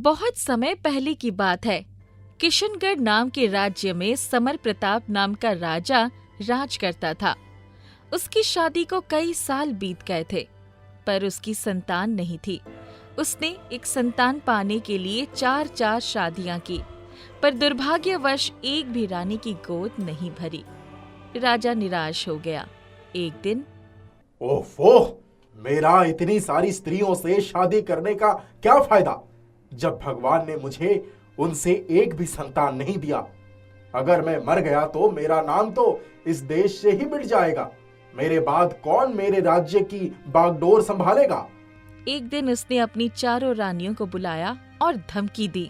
बहुत समय पहले की बात है। किशनगढ़ नाम के राज्य में समर प्रताप नाम का राजा राज करता था। उसकी शादी को कई साल बीत गए थे, पर उसकी संतान नहीं थी। उसने एक संतान पाने के लिए 4 शादियां की, पर दुर्भाग्यवश एक भी रानी की गोद नहीं भरी। राजा निराश हो गया। एक दिन, ओफो, मेरा इतनी सारी स्त्रियों से शादी करने का क्या फायदा, जब भगवान ने मुझे उनसे एक भी संतान नहीं दिया। अगर मैं मर गया तो मेरा नाम तो इस देश से ही मिट जाएगा। मेरे बाद कौन मेरे राज्य की बागडोर संभालेगा। एक दिन उसने अपनी चारों रानियों को बुलाया और धमकी दी।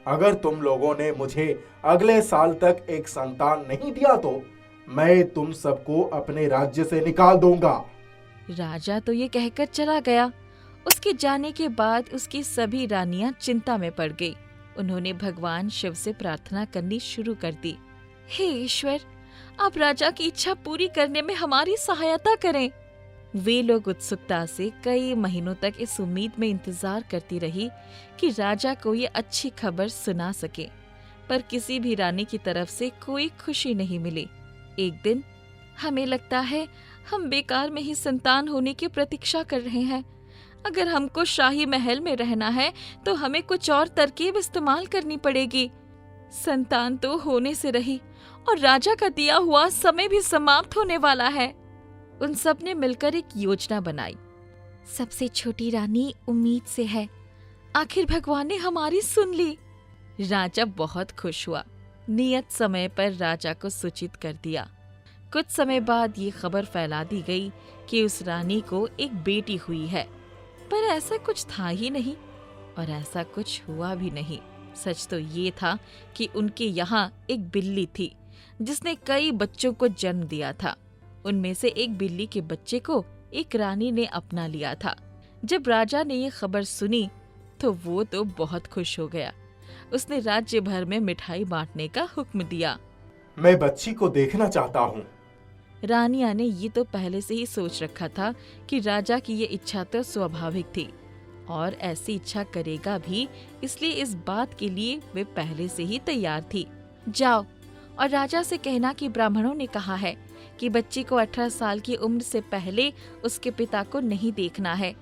अगर तुम लोगों ने मुझे अगले साल तक एक संतान नहीं दिया तो मैं तुम सबको अपने राज्य से निकाल दूंगा। राजा तो ये कहकर चला गया। उसके जाने के बाद उसकी सभी रानियां चिंता में पड़ गई। उन्होंने भगवान शिव से प्रार्थना करनी शुरू कर दी। हे ईश्वर, आप राजा की इच्छा पूरी करने में हमारी सहायता करें। वे लोग उत्सुकता से कई महीनों तक इस उम्मीद में इंतजार करती रही कि राजा को ये अच्छी खबर सुना सके, पर किसी भी रानी की तरफ से कोई खुशी नहीं मिली। एक दिन, हमें लगता है हम बेकार में ही संतान होने की प्रतीक्षा कर रहे हैं। अगर हमको शाही महल में रहना है तो हमें कुछ और तरकीब इस्तेमाल करनी पड़ेगी। संतान तो होने से रही और राजा का दिया हुआ समय भी समाप्त होने वाला है। उन सब ने मिलकर एक योजना बनाई। सबसे छोटी रानी उम्मीद से है। आखिर भगवान ने हमारी सुन ली। राजा बहुत खुश हुआ। नियत समय पर राजा को सूचित कर दिया। कुछ समय बाद ये खबर फैला दी गई कि उस रानी को एक बेटी हुई है, पर ऐसा कुछ था ही नहीं और ऐसा कुछ हुआ भी नहीं। सच तो ये था कि उनके यहाँ एक बिल्ली थी जिसने कई बच्चों को जन्म दिया था। उनमें से एक बिल्ली के बच्चे को एक रानी ने अपना लिया था। जब राजा ने ये खबर सुनी तो वो तो बहुत खुश हो गया। उसने राज्य भर में मिठाई बांटने का हुक्म दिया। मैं बच्ची को देखना चाहता हूँ। रानिया ने ये तो पहले से ही सोच रखा था कि राजा की ये इच्छा तो स्वाभाविक थी और ऐसी इच्छा करेगा भी, इसलिए इस बात के लिए वे पहले से ही तैयार थी। जाओ और राजा से कहना कि ब्राह्मणों ने कहा है कि बच्ची को 18 साल की उम्र से पहले उसके पिता को नहीं देखना है,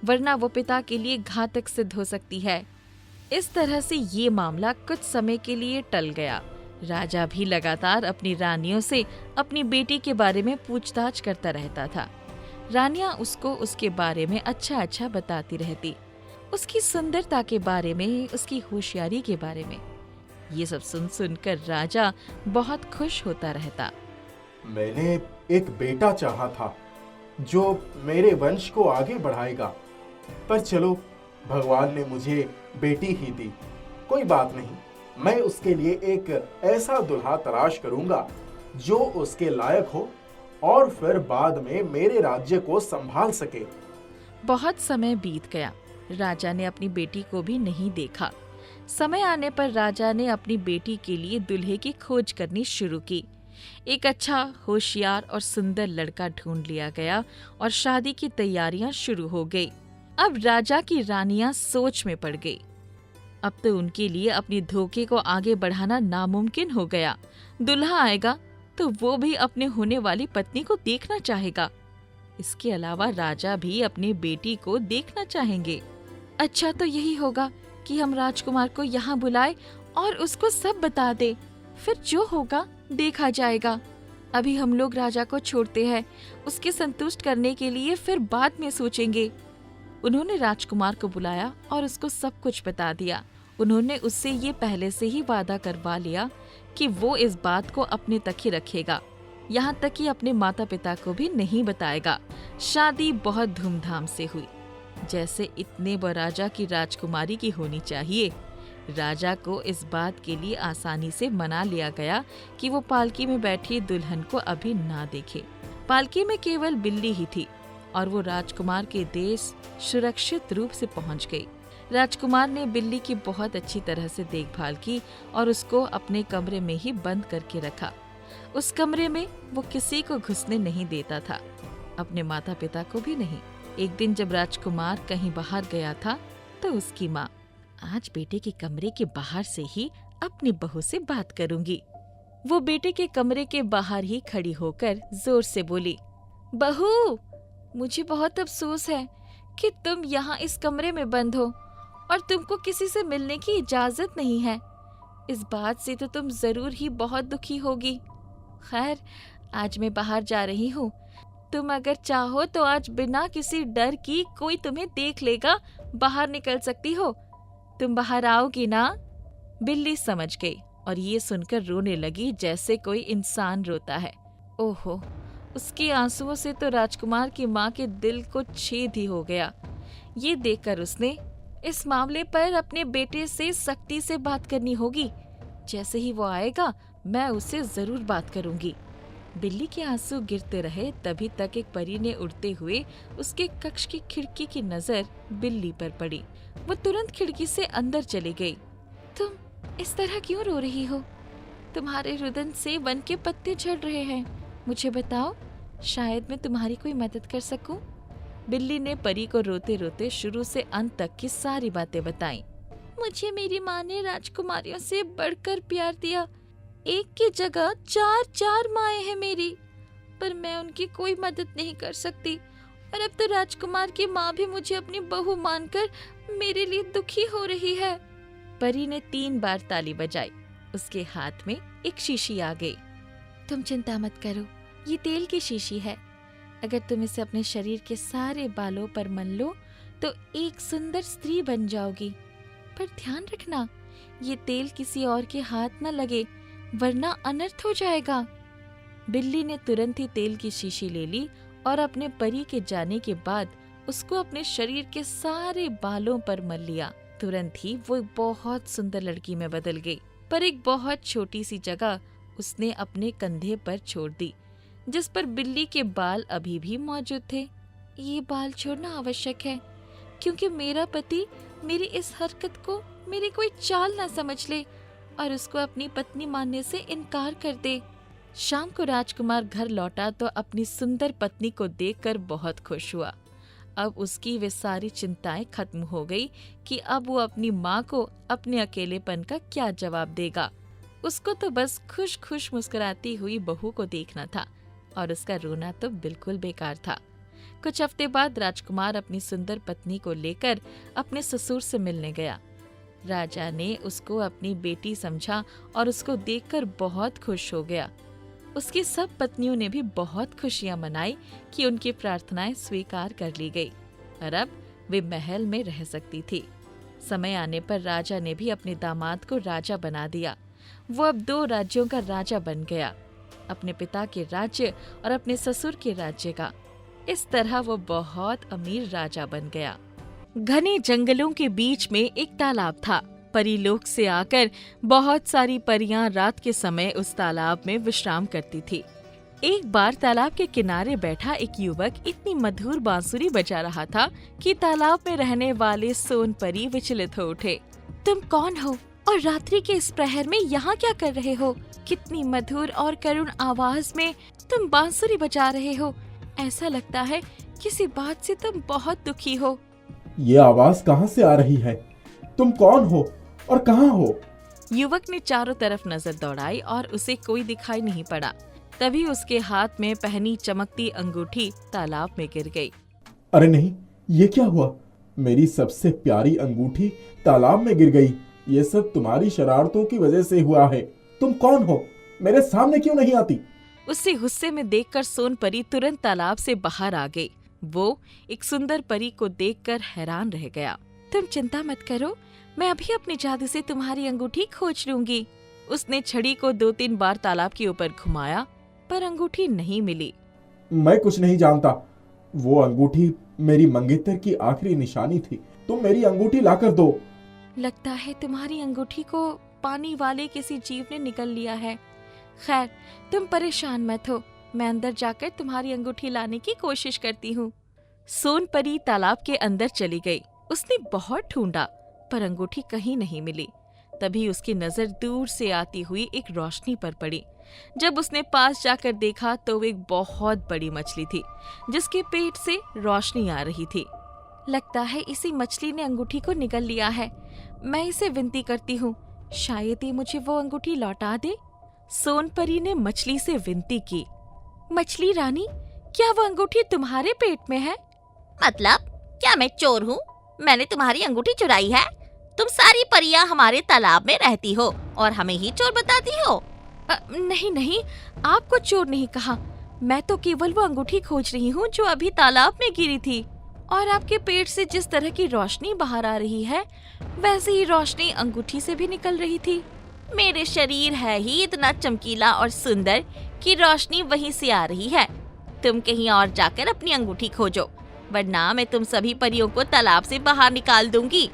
वरना वो पिता के लिए घातक सिद्ध हो सकती है। इस तरह से ये मामला कुछ समय के लिए टल गया। राजा भी लगातार अपनी रानियों से अपनी बेटी के बारे में पूछताछ करता रहता था। रानियां उसको उसके बारे में अच्छा बताती रहती, उसकी सुंदरता के बारे में, उसकी होशियारी के बारे में। ये सब सुनकर राजा बहुत खुश होता रहता। मैंने एक बेटा चाहा था जो मेरे वंश को आगे बढ़ाएगा, पर चलो, भगवान ने मुझे बेटी ही दी। कोई बात नहीं, मैं उसके लिए एक ऐसा दूल्हा तलाश करूंगा जो उसके लायक हो और फिर बाद में मेरे राज्य को संभाल सके। बहुत समय बीत गया। राजा ने अपनी बेटी को भी नहीं देखा। समय आने पर राजा ने अपनी बेटी के लिए दूल्हे की खोज करनी शुरू की। एक अच्छा, होशियार और सुंदर लड़का ढूंढ लिया गया और शादी की तैयारियां शुरू हो गई। अब राजा की रानियां सोच में पड़ गई। अब तो उनके लिए अपनी धोखे को आगे बढ़ाना नामुमकिन हो गया। दूल्हा आएगा तो वो भी अपने होने वाली पत्नी को देखना चाहेगा। इसके अलावा राजा भी अपनी बेटी को देखना चाहेंगे। अच्छा तो यही होगा कि हम राजकुमार को यहाँ बुलाए और उसको सब बता दे, फिर जो होगा देखा जाएगा। अभी हम लोग राजा को छोड़ते हैं, उसके संतुष्ट करने के लिए फिर बाद में सोचेंगे। उन्होंने राजकुमार को बुलाया और उसको सब कुछ बता दिया। उन्होंने उससे ये पहले से ही वादा करवा लिया कि वो इस बात को अपने तक ही रखेगा, यहाँ तक कि अपने माता पिता को भी नहीं बताएगा। शादी बहुत धूमधाम से हुई, जैसे इतने बड़े राजा की राजकुमारी की होनी चाहिए। राजा को इस बात के लिए आसानी से मना लिया गया कि वो पालकी में बैठी दुल्हन को अभी ना देखे। पालकी में केवल बिल्ली ही थी और वो राजकुमार के देश सुरक्षित रूप से पहुंच गई। राजकुमार ने बिल्ली की बहुत अच्छी तरह से देखभाल की और उसको अपने कमरे में ही बंद करके रखा। उस कमरे में वो किसी को घुसने नहीं देता था, अपने माता पिता को भी नहीं। एक दिन जब राजकुमार कहीं बाहर गया था तो उसकी माँ आज बेटे के कमरे के बाहर से ही अपनी बहू से बात करूंगी। वो बेटे के कमरे के बाहर ही खड़ी होकर जोर से बोली, बहू, मुझे बहुत अफसोस है कि तुम यहाँ इस कमरे में बंद हो और तुमको किसी से मिलने की इजाजत नहीं है। इस बात से तो तुम जरूर ही बहुत दुखी होगी। खैर, आज मैं बाहर जा रही हूँ। तुम अगर चाहो तो आज बिना किसी डर की कोई तुम्हें देख लेगा बाहर निकल सकती हो। तुम बाहर आओगी ना? बिल्ली समझ गई और ये सुनकर रोने लगी जैसे कोई इंसान रोता है। ओहो, उसके आंसुओं से तो राजकुमार की माँ के दिल को छेद ही हो गया। ये देखकर उसने इस मामले पर अपने बेटे से सख्ती से बात करनी होगी। जैसे ही वो आएगा मैं उससे जरूर बात करूंगी। बिल्ली के आंसू गिरते रहे तभी तक एक परी ने उड़ते हुए उसके कक्ष की खिड़की की नजर बिल्ली पर पड़ी। वो तुरंत खिड़की से अंदर चली गई। तुम इस तरह क्यों रो रही हो? तुम्हारे रुदन से वन के पत्ते झड़ रहे हैं। मुझे बताओ, शायद मैं तुम्हारी कोई मदद कर सकूं। बिल्ली ने परी को रोते रोते शुरू से अंत तक की सारी बातें बताईं। मुझे मेरी माँ ने राजकुमारियों से बढ़कर प्यार दिया। एक की जगह 4 माएँ हैं मेरी, पर मैं उनकी कोई मदद नहीं कर सकती। और अब तो राजकुमार की माँ भी मुझे अपनी बहू मानकर मेरे लिए दुखी हो रही है। परी ने 3 बार ताली बजाई। उसके हाथ में एक शीशी आ गई। तुम चिंता मत करो, ये तेल की शीशी है। अगर तुम इसे अपने शरीर के सारे बालों पर मल लो तो एक सुंदर स्त्री बन जाओगी। पर ध्यान रखना, ये तेल किसी और के हाथ न लगे, वरना अनर्थ हो जाएगा। बिल्ली ने तुरंत ही तेल की शीशी ले ली और अपने परी के जाने के बाद उसको अपने शरीर के सारे बालों पर मल लिया। तुरंत ही वो बहुत सुंदर लड़की में बदल गई। पर एक बहुत छोटी सी जगह उसने अपने कंधे पर छोड़ दी, जिस पर बिल्ली के बाल अभी भी मौजूद थे। ये बाल छोड़ना आवश्यक है, क्योंकि मेरा पति मेरी इस हरकत को मेरी कोई चाल न समझ ले और उसको अपनी पत्नी मानने से इनकार कर दे। शाम को राजकुमार घर लौटा तो अपनी सुंदर पत्नी को देखकर बहुत खुश हुआ। अब उसकी वे सारी चिंताएं खत्म हो गई कि अब वो अपनी माँ को अपने अकेलेपन का क्या जवाब देगा। उसको तो बस खुश खुश मुस्कुराती हुई बहू को देखना था और उसका रोना तो बिल्कुल बेकार था। कुछ हफ्ते बाद राजकुमार अपनी सुंदर पत्नी को लेकर अपने ससुर से मिलने गया। राजा ने उसको अपनी बेटी समझा और उसको देखकर बहुत खुश हो गया। उसकी सब पत्नियों ने भी बहुत खुशियां मनाई कि उनकी प्रार्थनाएं स्वीकार कर ली गई और अब वे महल में रह सकती थी। समय आने पर राजा ने भी अपने दामाद को राजा बना दिया। वो अब 2 राज्यों का राजा बन गया, अपने पिता के राज्य और अपने ससुर के राज्य का। इस तरह वो बहुत अमीर राजा बन गया। घने जंगलों के बीच में एक तालाब था। परीलोक से आकर बहुत सारी परियां रात के समय उस तालाब में विश्राम करती थी। एक बार तालाब के किनारे बैठा एक युवक इतनी मधुर बांसुरी बजा रहा था कि तालाब में रहने वाले सोन परी विचलित हो उठे। तुम कौन हो और रात्रि के इस प्रहर में यहाँ क्या कर रहे हो? कितनी मधुर और करुण आवाज में तुम बांसुरी बजा रहे हो। ऐसा लगता है किसी बात से तुम बहुत दुखी हो। ये आवाज कहाँ से आ रही है? तुम कौन हो और कहाँ हो? युवक ने चारों तरफ नजर दौड़ाई और उसे कोई दिखाई नहीं पड़ा। तभी उसके हाथ में पहनी चमकती अंगूठी तालाब में गिर गई। अरे नहीं, ये क्या हुआ? मेरी सबसे प्यारी अंगूठी तालाब में गिर गई। ये सब तुम्हारी शरारतों की वजह से हुआ है। तुम कौन हो? मेरे सामने क्यों नहीं आती? उसे गुस्से में देखकर सोन परी तुरंत तालाब से बाहर आ गई। वो एक सुंदर परी को देखकर हैरान रह गया। तुम चिंता मत करो, मैं अभी अपने जादू से तुम्हारी अंगूठी खोज लूंगी। उसने छड़ी को 2-3 बार तालाब के ऊपर घुमाया, पर अंगूठी नहीं मिली। मैं कुछ नहीं जानता। वो अंगूठी मेरी मंगेतर की आखिरी निशानी थी। तुम मेरी अंगूठी लाकर दो। लगता है तुम्हारी अंगूठी को पानी वाले किसी जीव ने निकल लिया है। खैर, तुम परेशान मत हो, मैं अंदर जाकर तुम्हारी अंगूठी लाने की कोशिश करती हूँ। सोन परी तालाब के अंदर चली गई। उसने बहुत ढूंढा, पर अंगूठी कहीं नहीं मिली। तभी उसकी नजर दूर से आती हुई एक रोशनी पर पड़ी। जब उसने पास जाकर देखा तो वो एक बहुत बड़ी मछली थी, जिसके पेट से रोशनी आ रही थी। लगता है इसी मछली ने अंगूठी को निगल लिया है। मैं इसे विनती करती हूँ, शायद ये मुझे वो अंगूठी लौटा दे। सोनपरी ने मछली से विनती की। मछली रानी, क्या वो अंगूठी तुम्हारे पेट में है? मतलब क्या मैं चोर हूँ? मैंने तुम्हारी अंगूठी चुराई है? तुम सारी परियां हमारे तालाब में रहती हो और हमें ही चोर बताती हो। नहीं नहीं, आपको चोर नहीं कहा। मैं तो केवल वो अंगूठी खोज रही हूँ जो अभी तालाब में गिरी थी। और आपके पेट से जिस तरह की रोशनी बाहर आ रही है, वैसे ही रोशनी अंगूठी से भी निकल रही थी। मेरे शरीर है ही इतना चमकीला और सुंदर कि रोशनी वहीं से आ रही है। तुम कहीं और जाकर अपनी अंगूठी खोजो, वरना मैं तुम सभी परियों को तालाब से बाहर निकाल दूंगी।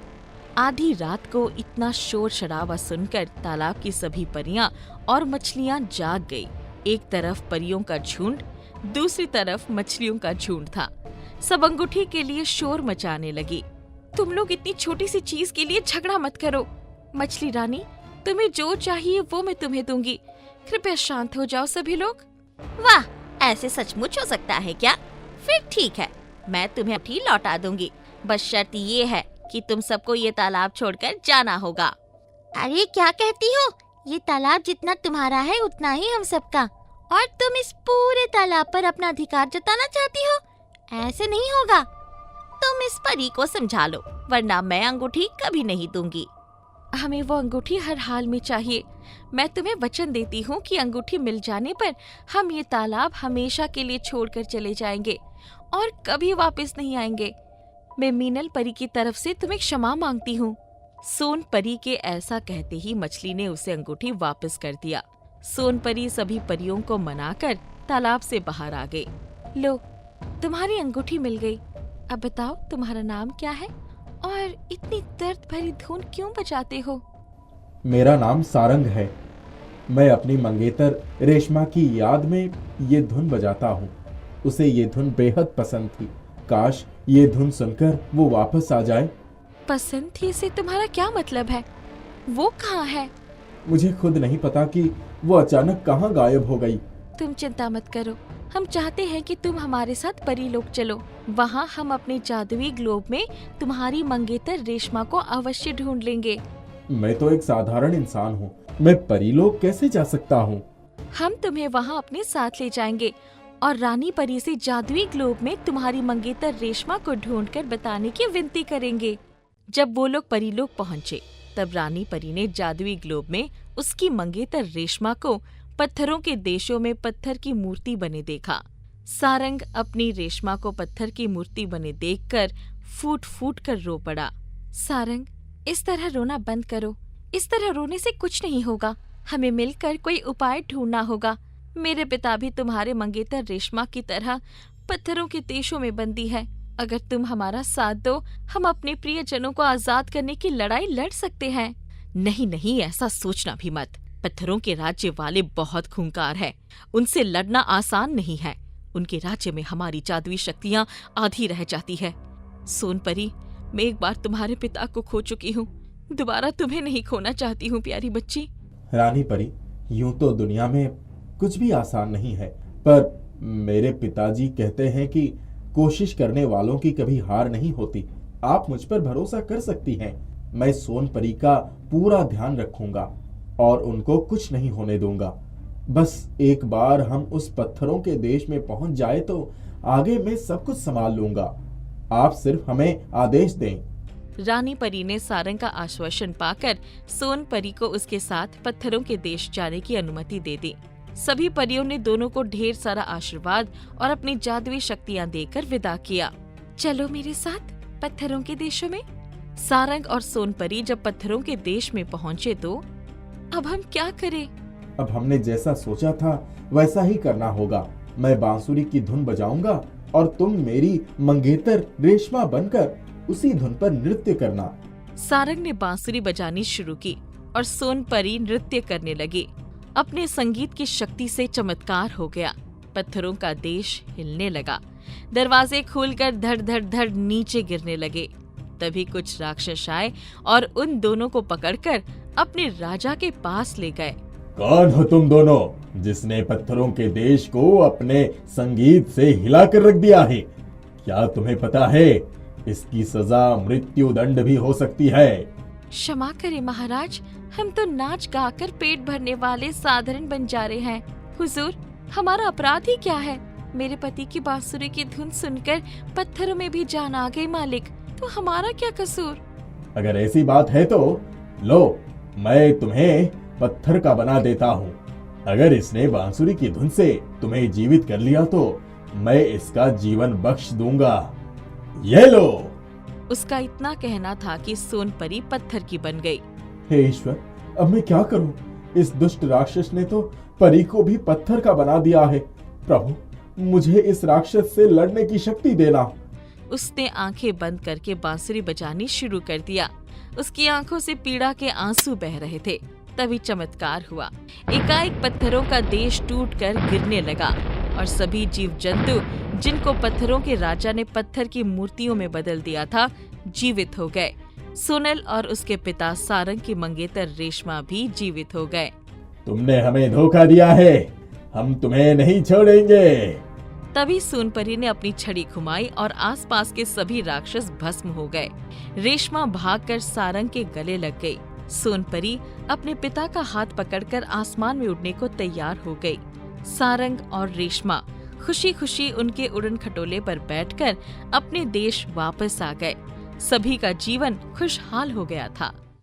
आधी रात को इतना शोर शराबा सुनकर तालाब की सभी परियां और मछलियां जाग गई। एक तरफ परियों का झुंड, दूसरी तरफ मछलियों का झुंड था। सब अंगूठी के लिए शोर मचाने लगी। तुम लोग इतनी छोटी सी चीज के लिए झगड़ा मत करो। मछली रानी, तुम्हें जो चाहिए वो मैं तुम्हें दूंगी। कृपया शांत हो जाओ सभी लोग। वाह, ऐसे सचमुच हो सकता है क्या? फिर ठीक है, मैं तुम्हें अंगूठी लौटा दूंगी। बस शर्त ये है कि तुम सबको ये तालाब छोड़कर जाना होगा। अरे क्या कहती हो? ये तालाब जितना तुम्हारा है उतना ही हम सबका, और तुम इस पूरे तालाब पर अपना अधिकार जताना चाहती हो? ऐसे नहीं होगा। तुम इस परी को समझा लो, वरना मैं अंगूठी कभी नहीं दूंगी। हमें वो अंगूठी हर हाल में चाहिए। मैं तुम्हें वचन देती हूँ कि अंगूठी मिल जाने पर हम ये तालाब हमेशा के लिए छोड़कर चले जाएंगे और कभी वापस नहीं आएंगे। मैं मीनल परी की तरफ से तुम्हें क्षमा मांगती हूँ। सोन परी के ऐसा कहते ही मछली ने उसे अंगूठी वापस कर दिया। सोन परी सभी परियों को मनाकर तालाब से बाहर आ गई। लो, तुम्हारी अंगूठी मिल गई। अब बताओ तुम्हारा नाम क्या है और इतनी दर्द भरी धुन क्यों बजाते हो? मेरा नाम सारंग है। मैं अपनी मंगेतर रेशमा की याद में ये धुन बजाता हूँ। उसे ये धुन बेहद पसंद थी। काश ये धुन सुनकर वो वापस आ जाए। पसंद थी से तुम्हारा क्या मतलब है? वो कहाँ है? मुझे खुद नहीं पता कि वो अचानक कहाँ गायब हो गई। तुम चिंता मत करो, हम चाहते हैं कि तुम हमारे साथ परीलोक चलो। वहाँ हम अपने जादुई ग्लोब में तुम्हारी मंगेतर रेशमा को अवश्य ढूंढ लेंगे। मैं तो एक साधारण इंसान हूँ, मैं परीलोक कैसे जा सकता हूँ? हम तुम्हें वहाँ अपने साथ ले जाएंगे और रानी परी से जादुई ग्लोब में तुम्हारी मंगेतर रेशमा को ढूंढकर बताने की विनती करेंगे। जब वो लोग परीलोक पहुँचे, तब रानी परी ने जादुई ग्लोब में उसकी मंगेतर रेशमा को पत्थरों के देशों में पत्थर की मूर्ति बने देखा। सारंग अपनी रेशमा को पत्थर की मूर्ति बने देखकर फूट फूट कर रो पड़ा। सारंग, इस तरह रोना बंद करो। इस तरह रोने से कुछ नहीं होगा। हमें मिलकर कोई उपाय ढूंढना होगा। मेरे पिता भी तुम्हारे मंगेतर रेशमा की तरह पत्थरों के देशों में बंदी है। अगर तुम हमारा साथ दो, हम अपने प्रियजनों को आजाद करने की लड़ाई लड़ सकते हैं। नहीं नहीं, ऐसा सोचना भी मत। पत्थरों के राज्य वाले बहुत खूंखार है, उनसे लड़ना आसान नहीं है। उनके राज्य में हमारी जादुई शक्तियाँ आधी रह जाती है। सोनपरी, मैं एक बार तुम्हारे पिता को खो चुकी हूँ, दोबारा तुम्हें नहीं खोना चाहती हूँ प्यारी बच्ची। रानी परी, यूं तो दुनिया में कुछ भी आसान नहीं है, पर मेरे पिताजी कहते हैं कि कोशिश करने वालों की कभी हार नहीं होती। आप मुझ पर भरोसा कर सकती हैं। मैं सोनपरी का पूरा ध्यान रखूंगा और उनको कुछ नहीं होने दूंगा। बस एक बार हम उस पत्थरों के देश में पहुंच जाए तो आगे मैं सब कुछ संभाल लूंगा। आप सिर्फ हमें आदेश दें। रानी परी ने सारंग का आश्वासन पाकर सोन परी को उसके साथ पत्थरों के देश जाने की अनुमति दे दी। सभी परियों ने दोनों को ढेर सारा आशीर्वाद और अपनी जादुई शक्तियाँ देकर विदा किया। चलो मेरे साथ पत्थरों के देशों में। सारंग और सोन परी जब पत्थरों के देश में पहुँचे तो अब हम क्या करें? अब हमने जैसा सोचा था वैसा ही करना होगा। मैं बांसुरी की धुन बजाऊंगा और तुम मेरी मंगेतर रेशमा बनकर उसी धुन पर नृत्य करना। सारंग ने बांसुरी बजानी शुरू की और सोनपरी नृत्य करने लगी। अपने संगीत की शक्ति से चमत्कार हो गया। पत्थरों का देश हिलने लगा। दरवाजे खुलकर धड़ धड़ धड़ नीचे गिरने लगे। तभी कुछ राक्षस आए और उन दोनों को पकड़कर अपने राजा के पास ले गए। कौन हो तुम दोनों, जिसने पत्थरों के देश को अपने संगीत से हिला कर रख दिया है? क्या तुम्हें पता है इसकी सजा मृत्यु दंड भी हो सकती है। क्षमा करें महाराज, हम तो नाच गाकर पेट भरने वाले साधारण बंजारे हैं। हुजूर, हमारा अपराध ही क्या है? मेरे पति की बांसुरी की धुन सुनकर पत्थरों में भी जान आ गई मालिक, तो हमारा क्या कसूर? अगर ऐसी बात है तो लो, मैं तुम्हें पत्थर का बना देता हूँ। अगर इसने बांसुरी की धुन से तुम्हें जीवित कर लिया तो मैं इसका जीवन बख्श दूंगा। ये लो। उसका इतना कहना था कि सोनपरी पत्थर की बन गई। हे ईश्वर, अब मैं क्या करूं? इस दुष्ट राक्षस ने तो परी को भी पत्थर का बना दिया है। प्रभु, मुझे इस राक्षस से लड़ने की शक्ति देना। उसने आंखें बंद करके बांसुरी बजानी शुरू कर दिया। उसकी आंखों से पीड़ा के आंसू बह रहे थे। तभी चमत्कार हुआ। एकाएक पत्थरों का देश टूटकर गिरने लगा और सभी जीव जंतु जिनको पत्थरों के राजा ने पत्थर की मूर्तियों में बदल दिया था, जीवित हो गए। सोनल और उसके पिता सारंग की मंगेतर रेशमा भी जीवित हो गए। तुमने हमें धोखा दिया है, हम तुम्हें नहीं छोड़ेंगे। तभी सोनपरी ने अपनी छड़ी घुमाई और आसपास के सभी राक्षस भस्म हो गए। रेशमा भागकर सारंग के गले लग गई। सोनपरी अपने पिता का हाथ पकड़कर आसमान में उड़ने को तैयार हो गई। सारंग और रेशमा खुशी खुशी उनके उड़न खटोले पर बैठकर अपने देश वापस आ गए। सभी का जीवन खुशहाल हो गया था।